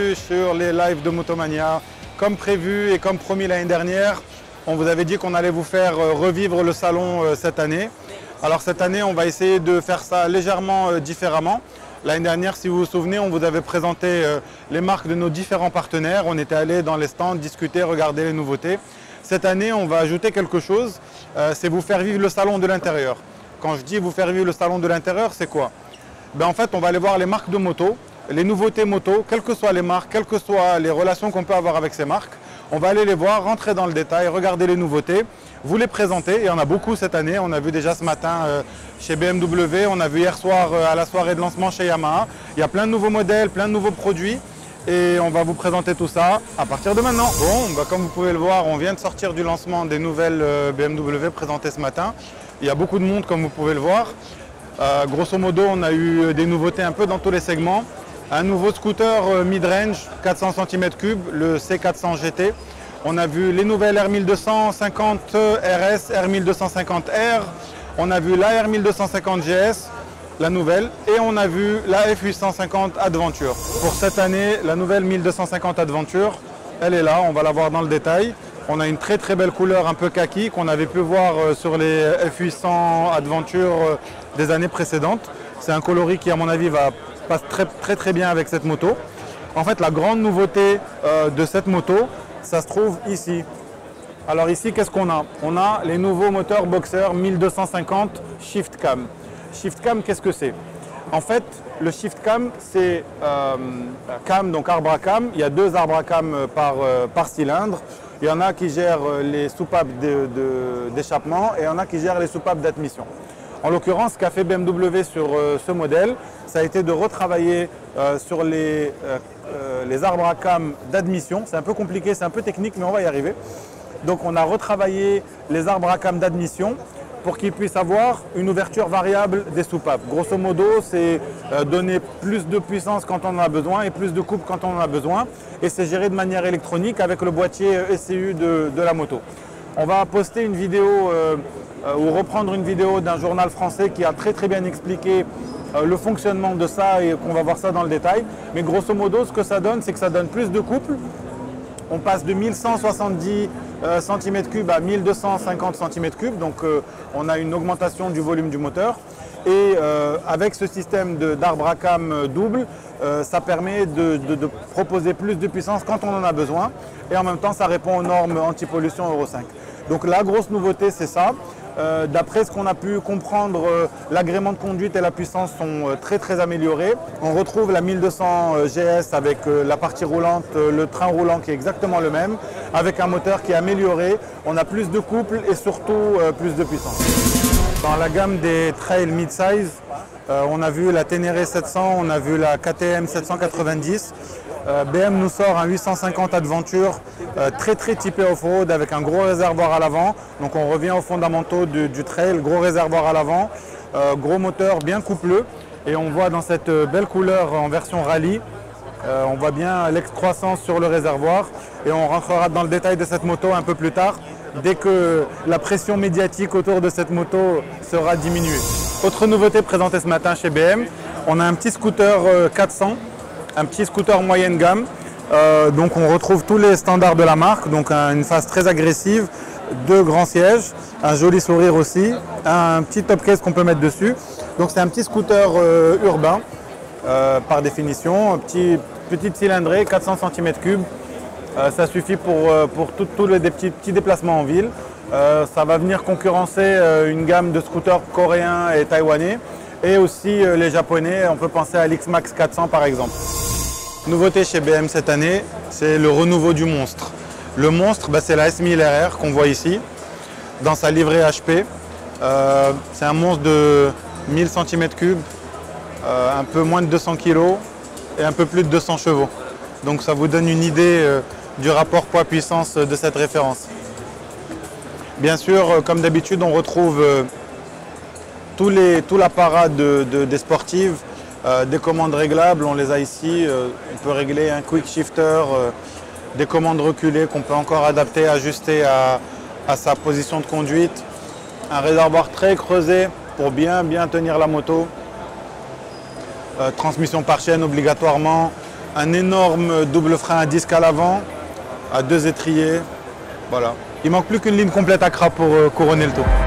bienvenue sur les lives de Motomania. Comme prévu et comme promis l'année dernière, on vous avait dit qu'on allait vous faire revivre le salon cette année. Alors cette année, on va essayer de faire ça légèrement différemment. L'année dernière, si vous vous souvenez, on vous avait présenté les marques de nos différents partenaires. On était allé dans les stands, discuter, regarder les nouveautés. Cette année, on va ajouter quelque chose, c'est vous faire vivre le salon de l'intérieur. Quand je dis vous faire vivre le salon de l'intérieur, c'est quoi? En fait, on va aller voir les marques de moto, les nouveautés moto, quelles que soient les marques, quelles que soient les relations qu'on peut avoir avec ces marques. On va aller les voir, rentrer dans le détail, regarder les nouveautés, vous les présenter. Il y en a beaucoup cette année. On a vu déjà ce matin chez BMW, on a vu hier soir à la soirée de lancement chez Yamaha. Il y a plein de nouveaux modèles, plein de nouveaux produits. Et on va vous présenter tout ça à partir de maintenant. Bon, comme vous pouvez le voir, on vient de sortir du lancement des nouvelles BMW présentées ce matin. Il y a beaucoup de monde comme vous pouvez le voir. Grosso modo, on a eu des nouveautés un peu dans tous les segments. Un nouveau scooter mid-range, 400 cm3, le C400 GT. On a vu les nouvelles R1250 RS, R1250R. On a vu la R1250 GS. La nouvelle, et on a vu la F850 Adventure. Pour cette année, la nouvelle 1250 Adventure, elle est là, on va la voir dans le détail. On a une très très belle couleur un peu kaki qu'on avait pu voir sur les F800 Adventure des années précédentes. C'est un coloris qui à mon avis passe très bien avec cette moto. En fait, la grande nouveauté de cette moto, ça se trouve ici. Alors ici, qu'est-ce qu'on a? On a les nouveaux moteurs Boxer 1250 Shift Cam. Shift Cam, qu'est-ce que c'est? En fait, le Shift Cam, c'est cam, donc arbre à cam. Il y a deux arbres à cam par cylindre. Il y en a qui gèrent les soupapes d'échappement et il y en a qui gèrent les soupapes d'admission. En l'occurrence, ce qu'a fait BMW sur ce modèle, ça a été de retravailler sur les arbres à cam d'admission. C'est un peu compliqué, c'est un peu technique, mais on va y arriver. Donc on a retravaillé les arbres à cam d'admission pour qu'ils puissent avoir une ouverture variable des soupapes. Grosso modo, c'est donner plus de puissance quand on en a besoin et plus de coupe quand on en a besoin. Et c'est géré de manière électronique avec le boîtier ECU de la moto. On va poster une vidéo ou reprendre une vidéo d'un journal français qui a très bien expliqué le fonctionnement de ça et qu'on va voir ça dans le détail. Mais grosso modo, ce que ça donne, c'est que ça donne plus de couple. On passe de 1170 cm3 à 1250 cm3, donc on a une augmentation du volume du moteur. Et avec ce système d'arbre à cam double, ça permet de proposer plus de puissance quand on en a besoin. Et en même temps, ça répond aux normes anti-pollution Euro 5. Donc la grosse nouveauté, c'est ça. D'après ce qu'on a pu comprendre, l'agrément de conduite et la puissance sont très améliorés. On retrouve la 1200 GS avec la partie roulante, le train roulant qui est exactement le même, avec un moteur qui est amélioré. On a plus de couple et surtout plus de puissance. Dans la gamme des trails mid-size, on a vu la Ténéré 700, on a vu la KTM 790. BM nous sort un 850 Adventure très typé off-road avec un gros réservoir à l'avant. Donc on revient aux fondamentaux du trail, gros réservoir à l'avant, gros moteur bien coupleux. Et on voit dans cette belle couleur en version rallye, on voit bien l'excroissance sur le réservoir. Et on rentrera dans le détail de cette moto un peu plus tard, dès que la pression médiatique autour de cette moto sera diminuée. Autre nouveauté présentée ce matin chez BM, on a un petit scooter 400. Un petit scooter moyenne gamme, donc on retrouve tous les standards de la marque, donc une face très agressive, deux grands sièges, un joli sourire aussi, un petit top case qu'on peut mettre dessus. Donc c'est un petit scooter urbain par définition, petite cylindrée, 400 cm3, ça suffit pour tous les petits déplacements en ville. Ça va venir concurrencer une gamme de scooters coréens et taïwanais et aussi les japonais, on peut penser à l'X-Max 400 par exemple. Nouveauté chez BM cette année, c'est le renouveau du Monstre. Le Monstre, c'est la S1000 RR qu'on voit ici, dans sa livrée HP. C'est un monstre de 1000 cm3, un peu moins de 200 kg et un peu plus de 200 chevaux. Donc ça vous donne une idée du rapport poids-puissance de cette référence. Bien sûr, comme d'habitude, on retrouve tout l'apparat des sportives. Des commandes réglables, on les a ici. On peut régler un quick shifter, des commandes reculées qu'on peut encore adapter, ajuster à sa position de conduite. Un réservoir très creusé pour bien tenir la moto. Transmission par chaîne obligatoirement. un énorme double frein à disque à l'avant, à 2 étriers. Voilà. Il manque plus qu'une ligne complète Accra pour couronner le tout.